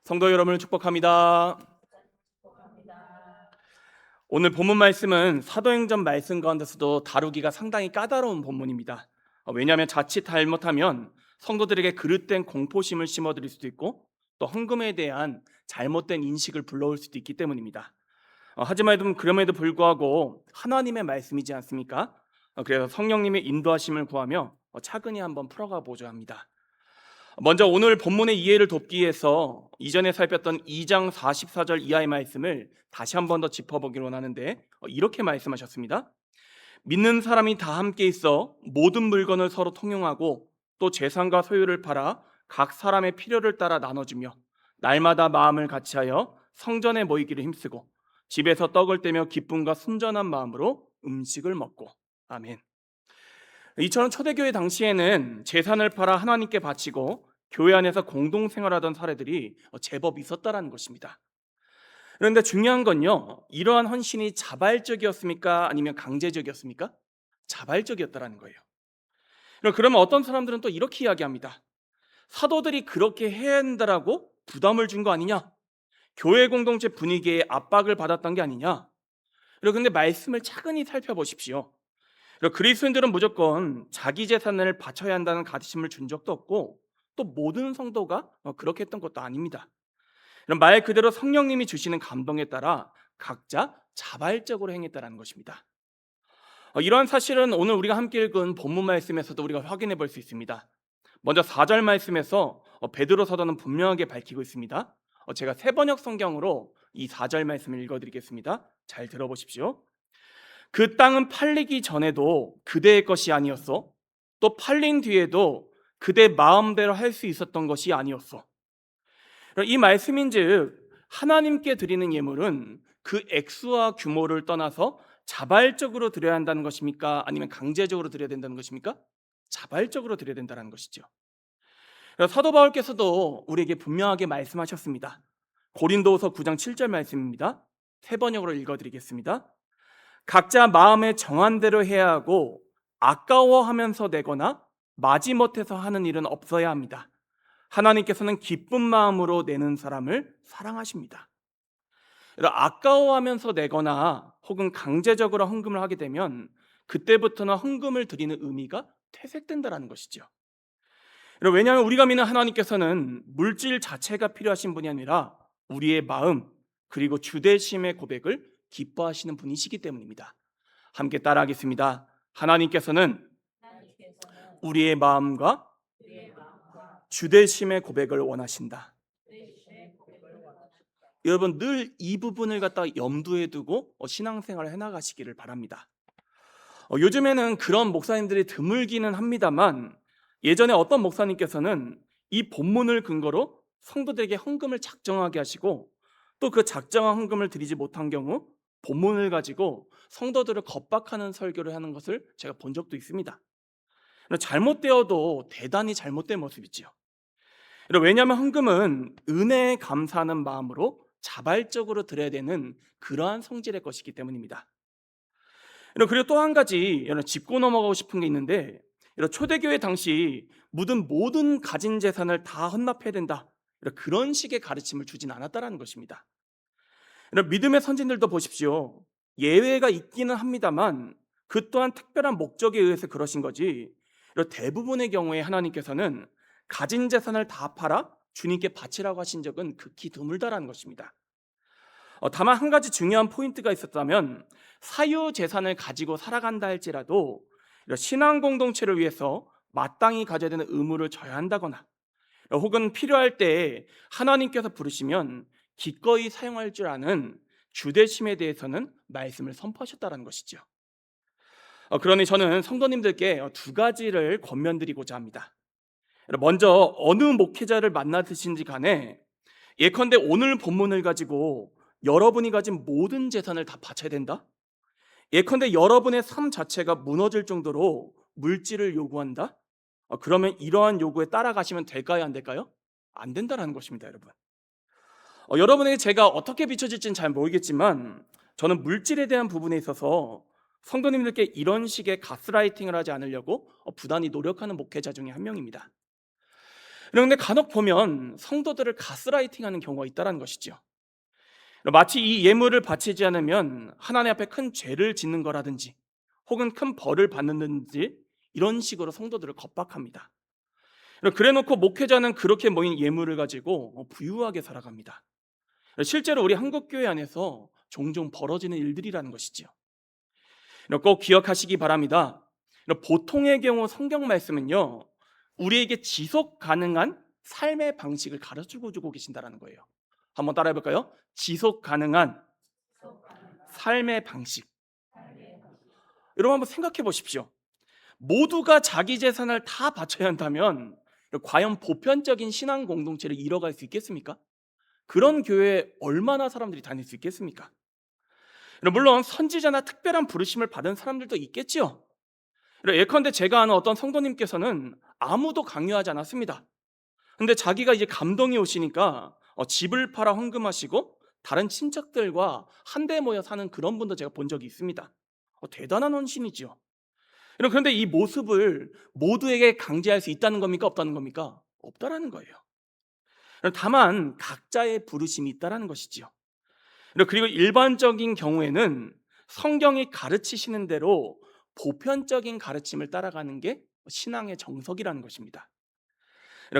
성도 여러분을 축복합니다. 오늘 본문 말씀은 사도행전 말씀 가운데서도 다루기가 상당히 까다로운 본문입니다. 왜냐하면 자칫 잘못하면 성도들에게 그릇된 공포심을 심어드릴 수도 있고 또 헌금에 대한 잘못된 인식을 불러올 수도 있기 때문입니다. 하지만 그럼에도 불구하고 하나님의 말씀이지 않습니까? 그래서 성령님의 인도하심을 구하며 차근히 한번 풀어가 보자 합니다. 먼저 오늘 본문의 이해를 돕기 위해서 이전에 살폈던 2장 44절 이하의 말씀을 다시 한 번 더 짚어보기로 원하는데 이렇게 말씀하셨습니다. 믿는 사람이 다 함께 있어 모든 물건을 서로 통용하고 또 재산과 소유를 팔아 각 사람의 필요를 따라 나눠주며 날마다 마음을 같이하여 성전에 모이기를 힘쓰고 집에서 떡을 떼며 기쁨과 순전한 마음으로 음식을 먹고. 아멘. 이처럼 초대교회 당시에는 재산을 팔아 하나님께 바치고 교회 안에서 공동생활하던 사례들이 제법 있었다라는 것입니다. 그런데 중요한 건요, 이러한 헌신이 자발적이었습니까? 아니면 강제적이었습니까? 자발적이었다라는 거예요. 그러면 어떤 사람들은 또 이렇게 이야기합니다. 사도들이 그렇게 해야 한다라고 부담을 준 거 아니냐? 교회 공동체 분위기에 압박을 받았던 게 아니냐? 그런데 말씀을 차근히 살펴보십시오. 그리스도인들은 무조건 자기 재산을 바쳐야 한다는 가르침을 준 적도 없고 또 모든 성도가 그렇게 했던 것도 아닙니다. 말 그대로 성령님이 주시는 감동에 따라 각자 자발적으로 행했다는 것입니다. 이러한 사실은 오늘 우리가 함께 읽은 본문 말씀에서도 우리가 확인해 볼 수 있습니다. 먼저 4절 말씀에서 베드로 사도는 분명하게 밝히고 있습니다. 제가 세번역 성경으로 이 4절 말씀을 읽어드리겠습니다. 잘 들어보십시오. 그 땅은 팔리기 전에도 그대의 것이 아니었어. 또 팔린 뒤에도 그대 마음대로 할 수 있었던 것이 아니었어. 이 말씀인즉 하나님께 드리는 예물은 그 액수와 규모를 떠나서 자발적으로 드려야 한다는 것입니까? 아니면 강제적으로 드려야 된다는 것입니까? 자발적으로 드려야 된다는 것이죠. 사도 바울께서도 우리에게 분명하게 말씀하셨습니다. 고린도후서 9장 7절 말씀입니다. 세 번역으로 읽어드리겠습니다. 각자 마음에 정한 대로 해야 하고 아까워하면서 내거나 마지못해서 하는 일은 없어야 합니다. 하나님께서는 기쁜 마음으로 내는 사람을 사랑하십니다. 아까워하면서 내거나 혹은 강제적으로 헌금을 하게 되면 그때부터는 헌금을 드리는 의미가 퇴색된다는 것이죠. 왜냐하면 우리가 믿는 하나님께서는 물질 자체가 필요하신 분이 아니라 우리의 마음 그리고 주되심의 고백을 기뻐하시는 분이시기 때문입니다. 함께 따라하겠습니다. 하나님께서는 우리의 마음과 주되심의 고백을 원하신다. 여러분 늘 이 부분을 갖다가 염두에 두고 신앙생활을 해나가시기를 바랍니다. 요즘에는 그런 목사님들이 드물기는 합니다만 예전에 어떤 목사님께서는 이 본문을 근거로 성도들에게 헌금을 작정하게 하시고 또 그 작정한 헌금을 드리지 못한 경우 본문을 가지고 성도들을 겁박하는 설교를 하는 것을 제가 본 적도 있습니다. 잘못되어도 대단히 잘못된 모습이지요. 왜냐하면 헌금은 은혜에 감사하는 마음으로 자발적으로 드려야 되는 그러한 성질의 것이기 때문입니다. 그리고 또 한 가지 짚고 넘어가고 싶은 게 있는데 초대교회 당시 모든 가진 재산을 다 헌납해야 된다 그런 식의 가르침을 주진 않았다는 것입니다. 믿음의 선진들도 보십시오. 예외가 있기는 합니다만 그 또한 특별한 목적에 의해서 그러신 거지 대부분의 경우에 하나님께서는 가진 재산을 다 팔아 주님께 바치라고 하신 적은 극히 드물다라는 것입니다. 다만 한 가지 중요한 포인트가 있었다면 사유 재산을 가지고 살아간다 할지라도 신앙 공동체를 위해서 마땅히 가져야 되는 의무를 져야 한다거나 혹은 필요할 때 하나님께서 부르시면 기꺼이 사용할 줄 아는 주되심에 대해서는 말씀을 선포하셨다는 것이죠. 그러니 저는 성도님들께 두 가지를 권면드리고자 합니다. 먼저 어느 목회자를 만나드신지 간에 예컨대 오늘 본문을 가지고 여러분이 가진 모든 재산을 다 바쳐야 된다? 예컨대 여러분의 삶 자체가 무너질 정도로 물질을 요구한다? 그러면 이러한 요구에 따라가시면 될까요? 안 될까요? 안 된다는 것입니다, 여러분. 여러분에게 제가 어떻게 비춰질지는 잘 모르겠지만 저는 물질에 대한 부분에 있어서 성도님들께 이런 식의 가스라이팅을 하지 않으려고 부단히 노력하는 목회자 중에 한 명입니다. 그런데 간혹 보면 성도들을 가스라이팅하는 경우가 있다는 것이죠. 마치 이 예물을 바치지 않으면 하나님 앞에 큰 죄를 짓는 거라든지 혹은 큰 벌을 받는지 이런 식으로 성도들을 겁박합니다. 그래놓고 목회자는 그렇게 모인 예물을 가지고 부유하게 살아갑니다. 실제로 우리 한국교회 안에서 종종 벌어지는 일들이라는 것이지요. 꼭 기억하시기 바랍니다. 보통의 경우 성경 말씀은요, 우리에게 지속 가능한 삶의 방식을 가르쳐 주고 계신다는 거예요. 한번 따라해 볼까요? 지속 가능한 삶의 방식. 여러분 한번 생각해 보십시오. 모두가 자기 재산을 다 바쳐야 한다면 과연 보편적인 신앙 공동체를 이뤄갈 수 있겠습니까? 그런 교회에 얼마나 사람들이 다닐 수 있겠습니까? 물론 선지자나 특별한 부르심을 받은 사람들도 있겠지요. 예컨대 제가 아는 어떤 성도님께서는 아무도 강요하지 않았습니다. 근데 자기가 이제 감동이 오시니까 집을 팔아 헌금하시고 다른 친척들과 한데 모여 사는 그런 분도 제가 본 적이 있습니다. 대단한 헌신이죠. 그런데 이 모습을 모두에게 강제할 수 있다는 겁니까? 없다는 겁니까? 없다라는 거예요. 다만 각자의 부르심이 있다라는 것이지요. 그리고 일반적인 경우에는 성경이 가르치시는 대로 보편적인 가르침을 따라가는 게 신앙의 정석이라는 것입니다.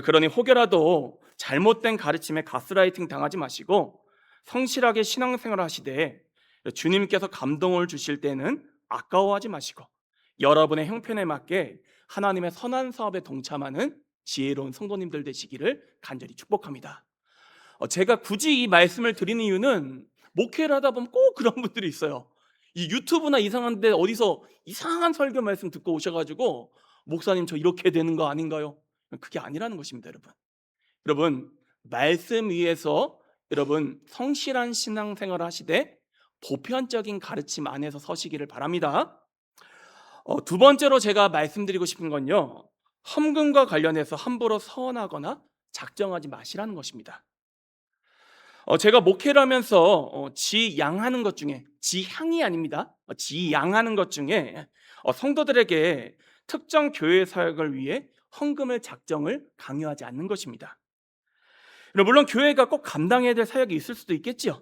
그러니 혹여라도 잘못된 가르침에 가스라이팅 당하지 마시고 성실하게 신앙생활을 하시되 주님께서 감동을 주실 때는 아까워하지 마시고 여러분의 형편에 맞게 하나님의 선한 사업에 동참하는 지혜로운 성도님들 되시기를 간절히 축복합니다. 제가 굳이 이 말씀을 드리는 이유는 목회를 하다 보면 꼭 그런 분들이 있어요. 이 유튜브나 이상한 데 어디서 이상한 설교 말씀 듣고 오셔가지고 목사님 저 이렇게 되는 거 아닌가요? 그게 아니라는 것입니다. 여러분 말씀 위에서 여러분 성실한 신앙생활을 하시되 보편적인 가르침 안에서 서시기를 바랍니다. 두 번째로 제가 말씀드리고 싶은 건요, 헌금과 관련해서 함부로 서원하거나 작정하지 마시라는 것입니다. 제가 목회를 하면서 지양하는 것 중에, 지향이 아닙니다, 지양하는 것 중에 성도들에게 특정 교회 사역을 위해 헌금을 작정을 강요하지 않는 것입니다. 물론 교회가 꼭 감당해야 될 사역이 있을 수도 있겠지요.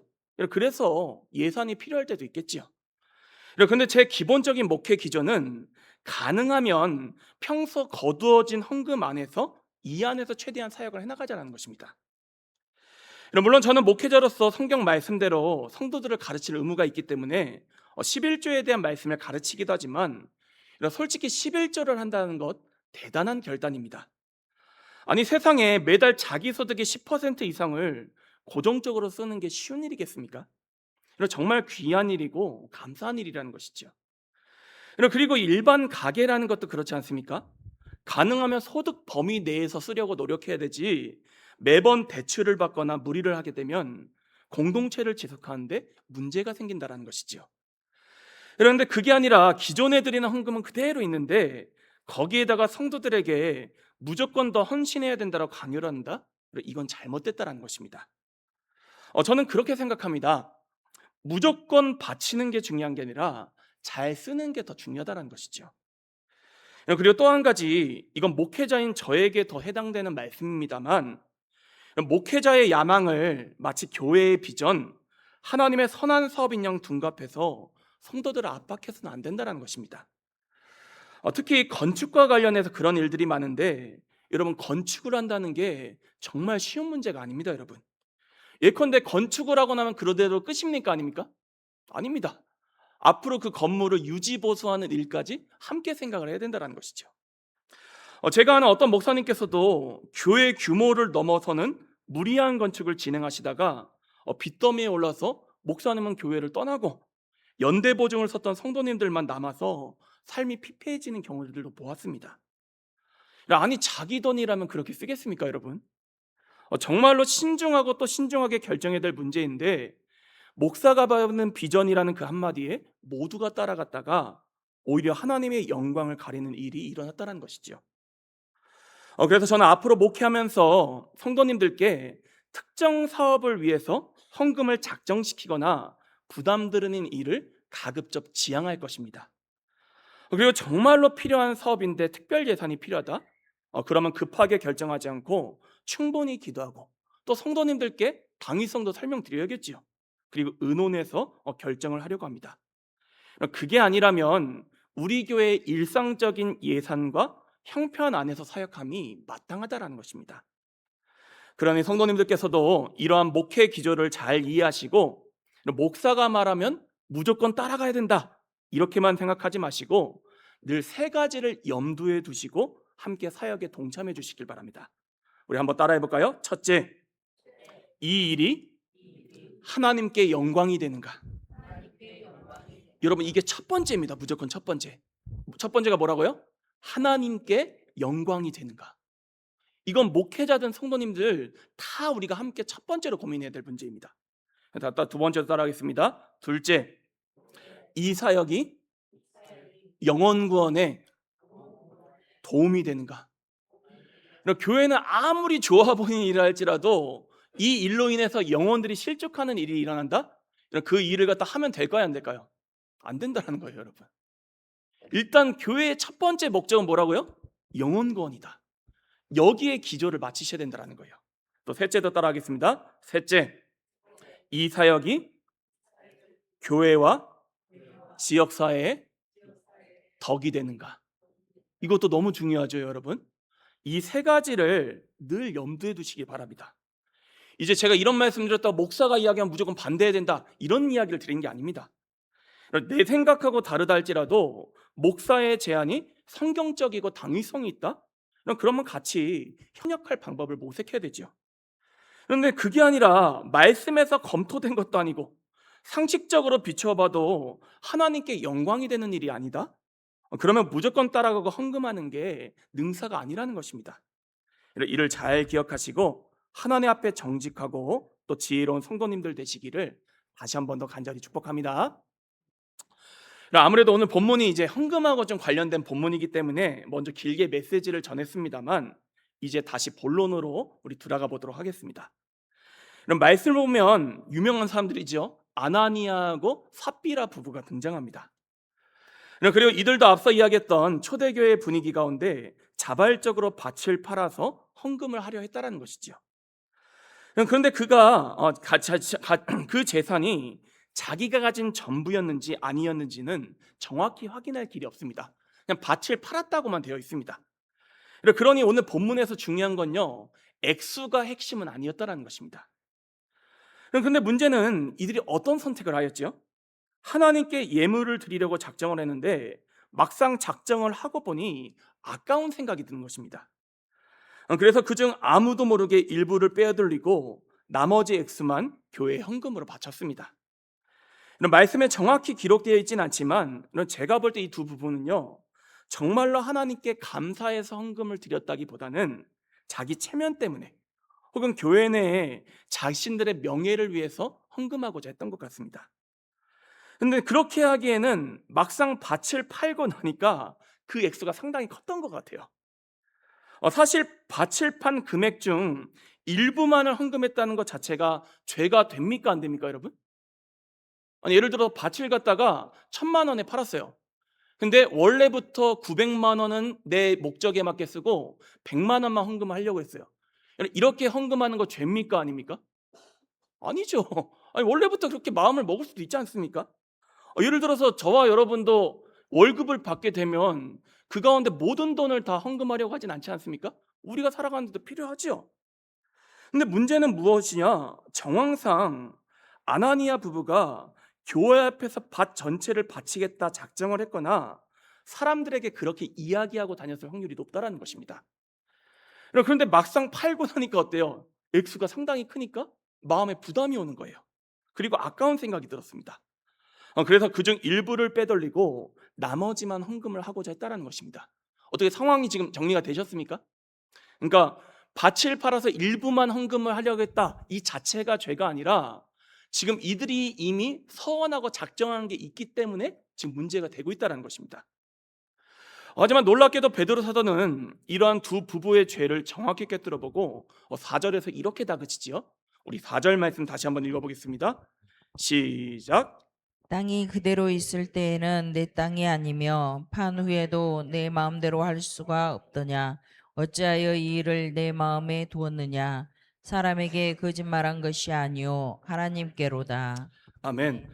그래서 예산이 필요할 때도 있겠지요. 그런데 제 기본적인 목회 기조는 가능하면 평소 거두어진 헌금 안에서 이 안에서 최대한 사역을 해나가자는 것입니다. 물론 저는 목회자로서 성경 말씀대로 성도들을 가르칠 의무가 있기 때문에 11조에 대한 말씀을 가르치기도 하지만 솔직히 11조를 한다는 것 대단한 결단입니다. 아니 세상에 매달 자기 소득의 10% 이상을 고정적으로 쓰는 게 쉬운 일이겠습니까? 정말 귀한 일이고 감사한 일이라는 것이죠. 그리고 일반 가계라는 것도 그렇지 않습니까? 가능하면 소득 범위 내에서 쓰려고 노력해야 되지 매번 대출을 받거나 무리를 하게 되면 공동체를 지속하는데 문제가 생긴다는 것이죠. 그런데 그게 아니라 기존에 드리는 헌금은 그대로 있는데 거기에다가 성도들에게 무조건 더 헌신해야 된다고 강요를 한다? 이건 잘못됐다는 것입니다. 저는 그렇게 생각합니다. 무조건 바치는 게 중요한 게 아니라 잘 쓰는 게 더 중요하다는 것이죠. 그리고 또 한 가지, 이건 목회자인 저에게 더 해당되는 말씀입니다만 목회자의 야망을 마치 교회의 비전, 하나님의 선한 사업인 양 둔갑해서 성도들을 압박해서는 안 된다는 것입니다. 특히 건축과 관련해서 그런 일들이 많은데 여러분 건축을 한다는 게 정말 쉬운 문제가 아닙니다. 여러분 예컨대 건축을 하고 나면 그대로 끝입니까? 아닙니까? 아닙니다. 앞으로 그 건물을 유지 보수하는 일까지 함께 생각을 해야 된다는 것이죠. 제가 아는 어떤 목사님께서도 교회 규모를 넘어서는 무리한 건축을 진행하시다가 빚더미에 올라서 목사님은 교회를 떠나고 연대 보증을 썼던 성도님들만 남아서 삶이 피폐해지는 경우들도 보았습니다. 아니 자기 돈이라면 그렇게 쓰겠습니까, 여러분? 정말로 신중하고 또 신중하게 결정해야 될 문제인데 목사가 받는 비전이라는 그 한마디에 모두가 따라갔다가 오히려 하나님의 영광을 가리는 일이 일어났다는 것이죠. 그래서 저는 앞으로 목회하면서 성도님들께 특정 사업을 위해서 헌금을 작정시키거나 부담 드리는 일을 가급적 지양할 것입니다. 그리고 정말로 필요한 사업인데 특별 예산이 필요하다? 그러면 급하게 결정하지 않고 충분히 기도하고 또 성도님들께 당위성도 설명드려야겠지요. 그리고 의논해서 결정을 하려고 합니다. 그게 아니라면 우리 교회의 일상적인 예산과 형편 안에서 사역함이 마땅하다라는 것입니다. 그러니 성도님들께서도 이러한 목회 기조를 잘 이해하시고 목사가 말하면 무조건 따라가야 된다 이렇게만 생각하지 마시고 늘 세 가지를 염두에 두시고 함께 사역에 동참해 주시길 바랍니다. 우리 한번 따라해 볼까요? 첫째, 이 일이 하나님께 영광이 되는가? 여러분, 이게 첫 번째입니다. 무조건 첫 번째. 첫 번째가 뭐라고요? 하나님께 영광이 되는가? 이건 목회자든 성도님들 다 우리가 함께 첫 번째로 고민해야 될 문제입니다. 두 번째로 따라하겠습니다. 둘째, 이 사역이 영혼 구원에 도움이 되는가? 교회는 아무리 좋아 보이는 일을 할지라도 이 일로 인해서 영혼들이 실족하는 일이 일어난다? 그 일을 갖다 하면 될까요, 안 될까요? 안 된다는 거예요, 여러분. 일단 교회의 첫 번째 목적은 뭐라고요? 영혼 구원이다. 여기에 기조를 맞추셔야 된다는 거예요. 또 셋째도 따라하겠습니다. 셋째, 이 사역이 교회와 지역사회에 덕이 되는가? 이것도 너무 중요하죠, 여러분. 이 세 가지를 늘 염두에 두시기 바랍니다. 이제 제가 이런 말씀 드렸다고 목사가 이야기하면 무조건 반대해야 된다 이런 이야기를 드린 게 아닙니다. 내 생각하고 다르다 할지라도 목사의 제안이 성경적이고 당위성이 있다? 그러면 같이 협력할 방법을 모색해야 되죠. 그런데 그게 아니라 말씀에서 검토된 것도 아니고 상식적으로 비춰봐도 하나님께 영광이 되는 일이 아니다? 그러면 무조건 따라가고 헌금하는 게 능사가 아니라는 것입니다. 이를 잘 기억하시고 하나님 앞에 정직하고 또 지혜로운 성도님들 되시기를 다시 한 번 더 간절히 축복합니다. 아무래도 오늘 본문이 이제 헌금하고 좀 관련된 본문이기 때문에 먼저 길게 메시지를 전했습니다만 이제 다시 본론으로 우리 들어가 보도록 하겠습니다. 그럼 말씀을 보면 유명한 사람들이죠. 아나니아하고 삽비라 부부가 등장합니다. 그리고 이들도 앞서 이야기했던 초대교회 분위기 가운데 자발적으로 밭을 팔아서 헌금을 하려 했다는 것이죠. 그런데 그가 그 재산이 자기가 가진 전부였는지 아니었는지는 정확히 확인할 길이 없습니다. 그냥 밭을 팔았다고만 되어 있습니다. 그러니 오늘 본문에서 중요한 건요, 액수가 핵심은 아니었다는 것입니다. 그런데 문제는 이들이 어떤 선택을 하였죠? 하나님께 예물을 드리려고 작정을 했는데 막상 작정을 하고 보니 아까운 생각이 드는 것입니다. 그래서 그중 아무도 모르게 일부를 빼어들리고 나머지 액수만 교회 헌금으로 바쳤습니다. 말씀에 정확히 기록되어 있지는 않지만 제가 볼 때 이 두 부분은요, 정말로 하나님께 감사해서 헌금을 드렸다기보다는 자기 체면 때문에 혹은 교회 내에 자신들의 명예를 위해서 헌금하고자 했던 것 같습니다. 근데 그렇게 하기에는 막상 밭을 팔고 나니까 그 액수가 상당히 컸던 것 같아요. 사실 밭을 판 금액 중 일부만을 헌금했다는 것 자체가 죄가 됩니까 안 됩니까 여러분? 아니, 예를 들어 밭을 갖다가 1,000만 원에 팔았어요. 근데 원래부터 900만 원은 내 목적에 맞게 쓰고 100만 원만 헌금을 하려고 했어요. 이렇게 헌금하는 거 죄입니까 아닙니까? 아니죠. 아니, 원래부터 그렇게 마음을 먹을 수도 있지 않습니까? 예를 들어서 저와 여러분도 월급을 받게 되면 그 가운데 모든 돈을 다 헌금하려고 하진 않지 않습니까? 우리가 살아가는 데도 필요하지요. 근데 문제는 무엇이냐? 정황상 아나니아 부부가 교회 앞에서 밭 전체를 바치겠다 작정을 했거나 사람들에게 그렇게 이야기하고 다녔을 확률이 높다라는 것입니다. 그런데 막상 팔고 나니까 어때요? 액수가 상당히 크니까 마음에 부담이 오는 거예요. 그리고 아까운 생각이 들었습니다. 그래서 그중 일부를 빼돌리고 나머지만 헌금을 하고자 했다는 것입니다. 어떻게 상황이 지금 정리가 되셨습니까? 그러니까 밭을 팔아서 일부만 헌금을 하려고 했다, 이 자체가 죄가 아니라 지금 이들이 이미 서원하고 작정한 게 있기 때문에 지금 문제가 되고 있다는 것입니다. 하지만 놀랍게도 베드로 사도는 이러한 두 부부의 죄를 정확히 꿰뚫어보고 4절에서 이렇게 다그치지요. 우리 4절 말씀 다시 한번 읽어보겠습니다. 시작. 땅이 그대로 있을 때에는 내 땅이 아니며 판 후에도 내 마음대로 할 수가 없더냐. 어찌하여 이 일을 내 마음에 두었느냐? 사람에게 거짓말한 것이 아니요 하나님께로다. 아멘.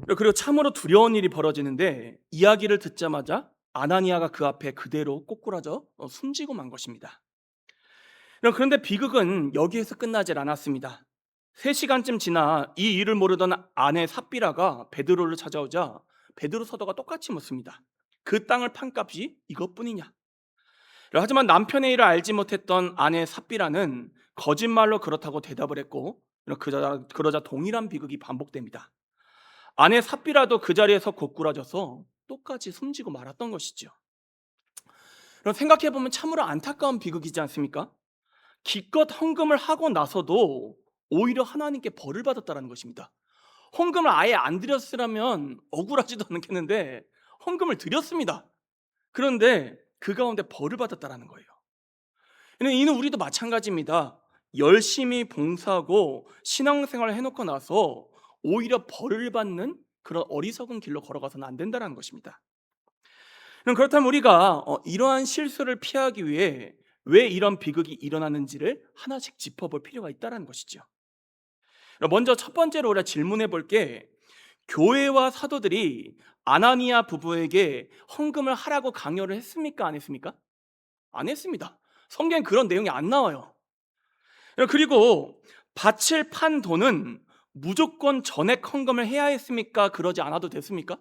그리고 참으로 두려운 일이 벌어지는데 이야기를 듣자마자 아나니아가 그 앞에 그대로 꼬꾸라져 숨지고 만 것입니다. 그런데 비극은 여기에서 끝나질 않았습니다. 3시간쯤 지나 이 일을 모르던 아내 삽비라가 베드로를 찾아오자 베드로 사도가 똑같이 묻습니다. 그 땅을 판 값이 이것뿐이냐? 하지만 남편의 일을 알지 못했던 아내 삽비라는 거짓말로 그렇다고 대답을 했고, 그러자 동일한 비극이 반복됩니다. 아내 삽비라도 그 자리에서 고꾸라져서 똑같이 숨지고 말았던 것이죠. 그럼 생각해보면 참으로 안타까운 비극이지 않습니까? 기껏 헌금을 하고 나서도 오히려 하나님께 벌을 받았다는 것입니다. 헌금을 아예 안 드렸으라면 억울하지도 않겠는데 헌금을 드렸습니다. 그런데 그 가운데 벌을 받았다는 거예요. 이는 우리도 마찬가지입니다. 열심히 봉사하고 신앙생활을 해놓고 나서 오히려 벌을 받는 그런 어리석은 길로 걸어가서는 안 된다는 것입니다. 그렇다면 우리가 이러한 실수를 피하기 위해 왜 이런 비극이 일어나는지를 하나씩 짚어볼 필요가 있다는 것이죠. 먼저 첫 번째로 우리가 질문해 볼 게, 교회와 사도들이 아나니아 부부에게 헌금을 하라고 강요를 했습니까? 안 했습니까? 안 했습니다. 성경에 그런 내용이 안 나와요. 그리고 밭을 판 돈은 무조건 전액 헌금을 해야 했습니까? 그러지 않아도 됐습니까?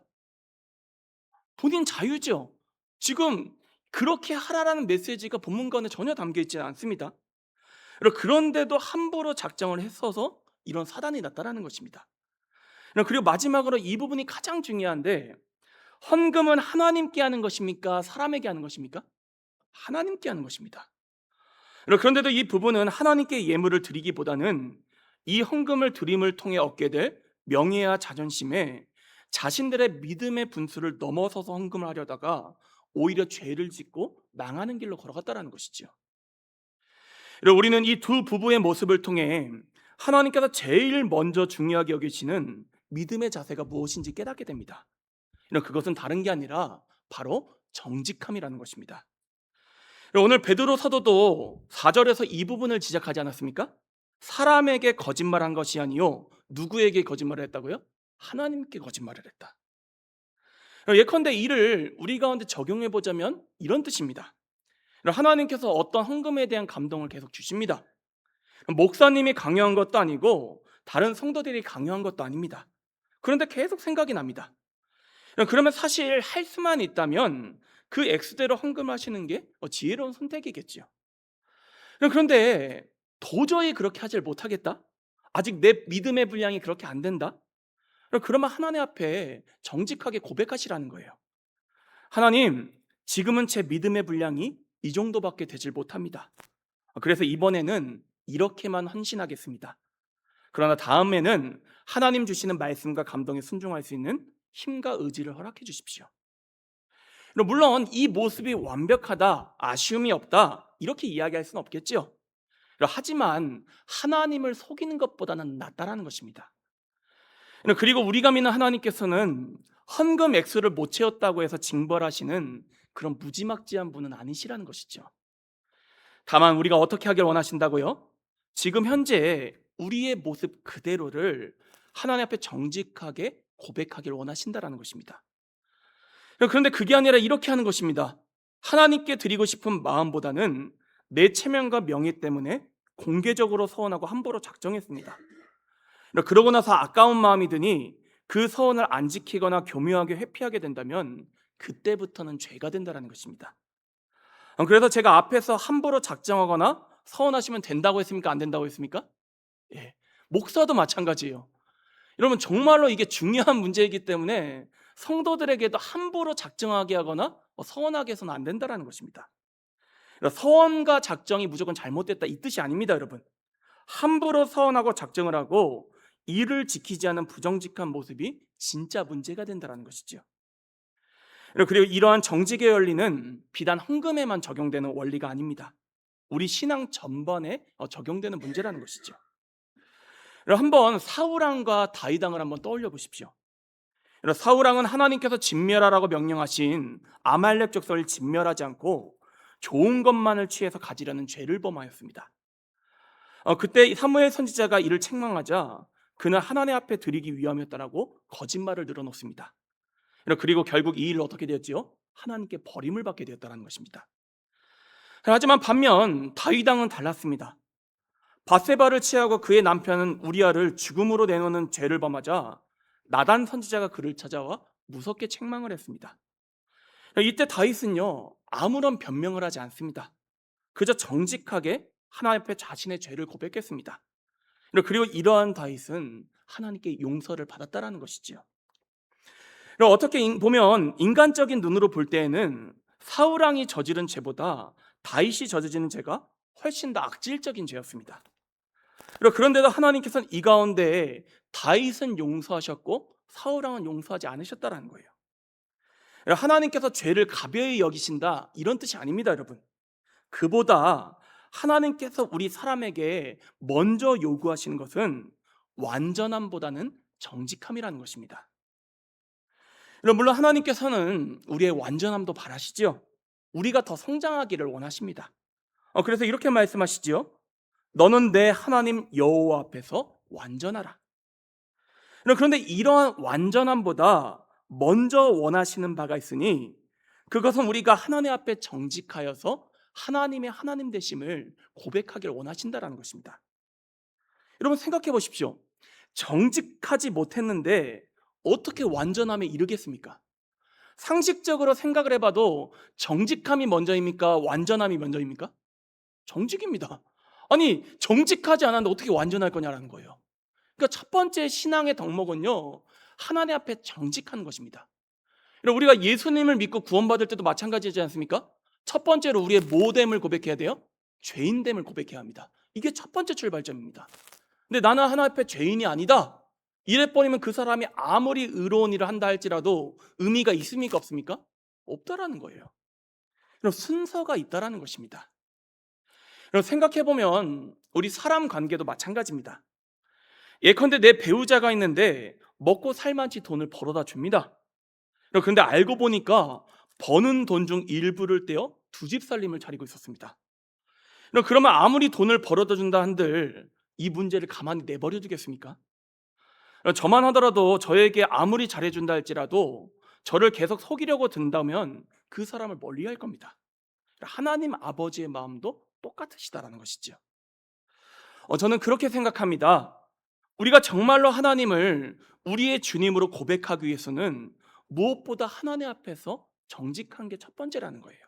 본인 자유죠. 지금 그렇게 하라라는 메시지가 본문 가운데 전혀 담겨 있지 않습니다. 그런데도 함부로 작정을 했어서 이런 사단이 났다는 것입니다. 그리고 마지막으로 이 부분이 가장 중요한데, 헌금은 하나님께 하는 것입니까? 사람에게 하는 것입니까? 하나님께 하는 것입니다. 그런데도 이 부분은 하나님께 예물을 드리기보다는 이 헌금을 드림을 통해 얻게 될 명예와 자존심에 자신들의 믿음의 분수를 넘어서서 헌금을 하려다가 오히려 죄를 짓고 망하는 길로 걸어갔다는 것이죠. 우리는 이 두 부부의 모습을 통해 하나님께서 제일 먼저 중요하게 여기시는 믿음의 자세가 무엇인지 깨닫게 됩니다. 그것은 다른 게 아니라 바로 정직함이라는 것입니다. 오늘 베드로 사도도 4절에서 이 부분을 지적하지 않았습니까? 사람에게 거짓말한 것이 아니요 누구에게 거짓말을 했다고요? 하나님께 거짓말을 했다. 예컨대 이를 우리 가운데 적용해 보자면 이런 뜻입니다. 하나님께서 어떤 헌금에 대한 감동을 계속 주십니다. 목사님이 강요한 것도 아니고 다른 성도들이 강요한 것도 아닙니다. 그런데 계속 생각이 납니다. 그러면 사실 할 수만 있다면 그 액수대로 헌금하시는 게 지혜로운 선택이겠죠. 그런데 도저히 그렇게 하질 못하겠다? 아직 내 믿음의 분량이 그렇게 안 된다? 그러면 하나님 앞에 정직하게 고백하시라는 거예요. 하나님, 지금은 제 믿음의 분량이 이 정도밖에 되질 못합니다. 그래서 이번에는 이렇게만 헌신하겠습니다. 그러나 다음에는 하나님 주시는 말씀과 감동에 순종할 수 있는 힘과 의지를 허락해 주십시오. 물론 이 모습이 완벽하다, 아쉬움이 없다 이렇게 이야기할 수는 없겠죠. 하지만 하나님을 속이는 것보다는 낫다라는 것입니다. 그리고 우리가 믿는 하나님께서는 헌금 액수를 못 채웠다고 해서 징벌하시는 그런 무지막지한 분은 아니시라는 것이죠. 다만 우리가 어떻게 하길 원하신다고요? 지금 현재 우리의 모습 그대로를 하나님 앞에 정직하게 고백하길 원하신다라는 것입니다. 그런데 그게 아니라 이렇게 하는 것입니다. 하나님께 드리고 싶은 마음보다는 내 체면과 명예 때문에 공개적으로 서원하고 함부로 작정했습니다. 그러고 나서 아까운 마음이 드니 그 서원을 안 지키거나 교묘하게 회피하게 된다면 그때부터는 죄가 된다는 것입니다. 그래서 제가 앞에서 함부로 작정하거나 서원하시면 된다고 했습니까? 안 된다고 했습니까? 예, 목사도 마찬가지예요. 여러분 정말로 이게 중요한 문제이기 때문에 성도들에게도 함부로 작정하게 하거나 서원하게 해서는 안 된다는 것입니다. 서원과 작정이 무조건 잘못됐다 이 뜻이 아닙니다. 여러분, 함부로 서원하고 작정을 하고 이를 지키지 않은 부정직한 모습이 진짜 문제가 된다는 것이죠. 그리고 이러한 정직의 원리는 비단 헌금에만 적용되는 원리가 아닙니다. 우리 신앙 전반에 적용되는 문제라는 것이죠. 한번 사울왕과 다윗왕을 한번 떠올려 보십시오. 사울왕은 하나님께서 진멸하라고 명령하신 아말렉 족속을 진멸하지 않고 좋은 것만을 취해서 가지려는 죄를 범하였습니다. 그때 사무엘 선지자가 이를 책망하자 그는 하나님 앞에 드리기 위함이었다라고 거짓말을 늘어놓습니다. 그리고 결국 이 일로 어떻게 되었지요? 하나님께 버림을 받게 되었다는 것입니다. 하지만 반면 다윗 왕은 달랐습니다. 밧세바를 취하고 그의 남편은 우리아를 죽음으로 내놓는 죄를 범하자 나단 선지자가 그를 찾아와 무섭게 책망을 했습니다. 이때 다윗은요, 아무런 변명을 하지 않습니다. 그저 정직하게 하나님 앞에 자신의 죄를 고백했습니다. 그리고 이러한 다윗은 하나님께 용서를 받았다라는 것이지요. 어떻게 보면 인간적인 눈으로 볼 때에는 사울 왕이 저지른 죄보다 다윗이 저지르는 죄가 훨씬 더 악질적인 죄였습니다. 그런데도 하나님께서는 이 가운데 다윗은 용서하셨고 사울 왕은 용서하지 않으셨다라는 거예요. 하나님께서 죄를 가벼이 여기신다 이런 뜻이 아닙니다, 여러분. 그보다 하나님께서 우리 사람에게 먼저 요구하시는 것은 완전함보다는 정직함이라는 것입니다. 물론 하나님께서는 우리의 완전함도 바라시지요. 우리가 더 성장하기를 원하십니다. 그래서 이렇게 말씀하시지요. 너는 내 하나님 여호와 앞에서 완전하라. 그런데 이러한 완전함보다 먼저 원하시는 바가 있으니 그것은 우리가 하나님 앞에 정직하여서 하나님의 하나님 되심을 고백하기를 원하신다는 것입니다. 여러분 생각해 보십시오. 정직하지 못했는데 어떻게 완전함에 이르겠습니까? 상식적으로 생각을 해봐도 정직함이 먼저입니까? 완전함이 먼저입니까? 정직입니다. 아니 정직하지 않았는데 어떻게 완전할 거냐라는 거예요. 그러니까 첫 번째 신앙의 덕목은요, 하나님 앞에 정직한 것입니다. 우리가 예수님을 믿고 구원받을 때도 마찬가지지 않습니까? 첫 번째로 우리의 모됨을 고백해야 돼요. 죄인됨을 고백해야 합니다. 이게 첫 번째 출발점입니다. 근데 나는 하나님 앞에 죄인이 아니다, 이래버리면 그 사람이 아무리 의로운 일을 한다 할지라도 의미가 있습니까 없습니까? 없다라는 거예요. 순서가 있다라는 것입니다. 생각해보면 우리 사람 관계도 마찬가지입니다. 예컨대 내 배우자가 있는데 먹고 살만치 돈을 벌어다 줍니다. 그런데 알고 보니까 버는 돈 중 일부를 떼어 두 집 살림을 차리고 있었습니다. 그러면 아무리 돈을 벌어다 준다 한들 이 문제를 가만히 내버려 두겠습니까? 저만 하더라도 저에게 아무리 잘해준다 할지라도 저를 계속 속이려고 든다면 그 사람을 멀리할 겁니다. 하나님 아버지의 마음도 똑같으시다라는 것이죠. 저는 그렇게 생각합니다. 우리가 정말로 하나님을 우리의 주님으로 고백하기 위해서는 무엇보다 하나님 앞에서 정직한 게 첫 번째라는 거예요.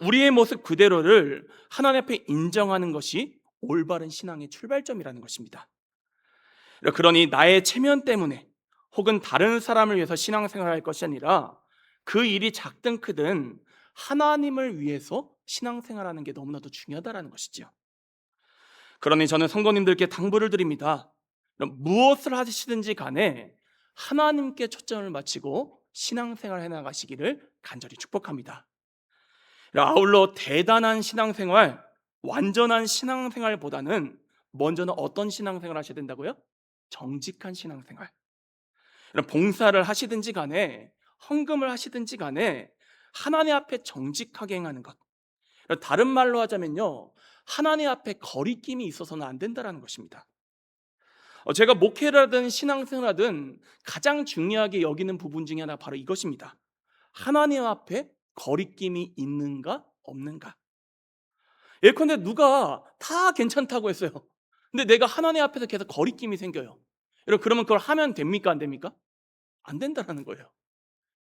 우리의 모습 그대로를 하나님 앞에 인정하는 것이 올바른 신앙의 출발점이라는 것입니다. 그러니 나의 체면 때문에 혹은 다른 사람을 위해서 신앙생활을 할 것이 아니라 그 일이 작든 크든 하나님을 위해서 신앙생활하는 게 너무나도 중요하다는 것이죠. 그러니 저는 성도님들께 당부를 드립니다. 무엇을 하시든지 간에 하나님께 초점을 맞추고 신앙생활을 해나가시기를 간절히 축복합니다. 아울러 대단한 신앙생활, 완전한 신앙생활보다는 먼저는 어떤 신앙생활을 하셔야 된다고요? 정직한 신앙생활. 봉사를 하시든지 간에 헌금을 하시든지 간에 하나님 앞에 정직하게 행하는 것. 다른 말로 하자면요, 하나님 앞에 거리낌이 있어서는 안 된다는 것입니다. 제가 목회를 하든 신앙생활을 하든 가장 중요하게 여기는 부분 중에 하나 바로 이것입니다. 하나님 앞에 거리낌이 있는가 없는가. 예컨대 누가 다 괜찮다고 했어요. 근데 내가 하나님 앞에서 계속 거리낌이 생겨요. 여러분 그러면 그걸 하면 됩니까 안 됩니까? 안 된다는 거예요.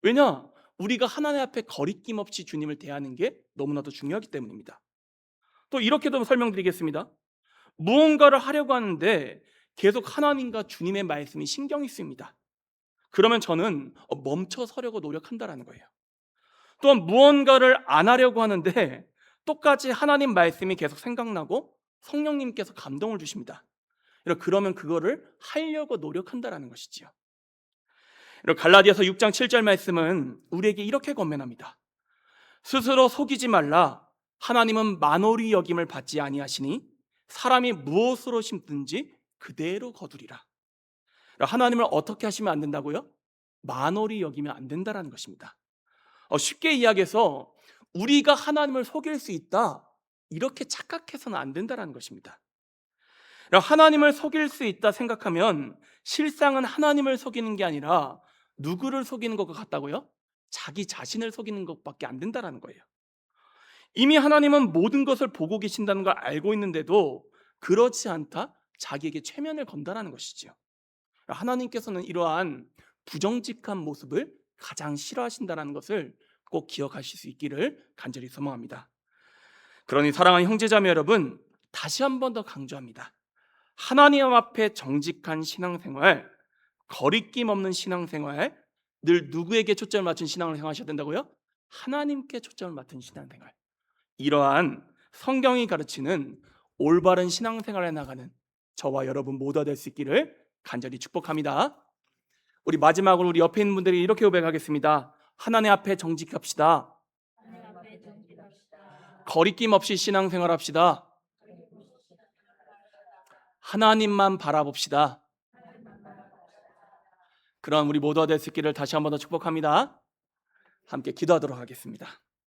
왜냐? 우리가 하나님 앞에 거리낌 없이 주님을 대하는 게 너무나도 중요하기 때문입니다. 또 이렇게도 설명드리겠습니다. 무언가를 하려고 하는데 계속 하나님과 주님의 말씀이 신경이 쓰입니다. 그러면 저는 멈춰 서려고 노력한다는 거예요. 또한 무언가를 안 하려고 하는데 똑같이 하나님 말씀이 계속 생각나고 성령님께서 감동을 주십니다. 그러면 그거를 하려고 노력한다는 것이지요. 갈라디아서 6장 7절 말씀은 우리에게 이렇게 권면합니다. 스스로 속이지 말라. 하나님은 만홀히 여김을 받지 아니하시니 사람이 무엇으로 심든지 그대로 거두리라. 하나님을 어떻게 하시면 안 된다고요? 만홀히 여기면 안 된다는 것입니다. 쉽게 이야기해서 우리가 하나님을 속일 수 있다, 이렇게 착각해서는 안 된다는 것입니다. 하나님을 속일 수 있다 생각하면 실상은 하나님을 속이는 게 아니라 누구를 속이는 것 같다고요? 자기 자신을 속이는 것밖에 안 된다는 거예요. 이미 하나님은 모든 것을 보고 계신다는 걸 알고 있는데도 그렇지 않다, 자기에게 최면을 건다는 것이죠. 하나님께서는 이러한 부정직한 모습을 가장 싫어하신다는 것을 꼭 기억하실 수 있기를 간절히 소망합니다. 그러니 사랑하는 형제자매 여러분, 다시 한 번 더 강조합니다. 하나님 앞에 정직한 신앙생활, 거리낌 없는 신앙생활, 늘 누구에게 초점을 맞춘 신앙을 생활하셔야 된다고요? 하나님께 초점을 맞춘 신앙생활. 이러한 성경이 가르치는 올바른 신앙생활에 나가는 저와 여러분 모두가 될 수 있기를 간절히 축복합니다. 우리 마지막으로 우리 옆에 있는 분들이 이렇게 고백하겠습니다. 하나님 앞에 정직합시다. 거리낌 없이 신앙생활합시다. 하나님만 바라봅시다. 그런 우리 모두가 될 수 있기를 다시 한 번 더 축복합니다. 함께 기도하도록 하겠습니다.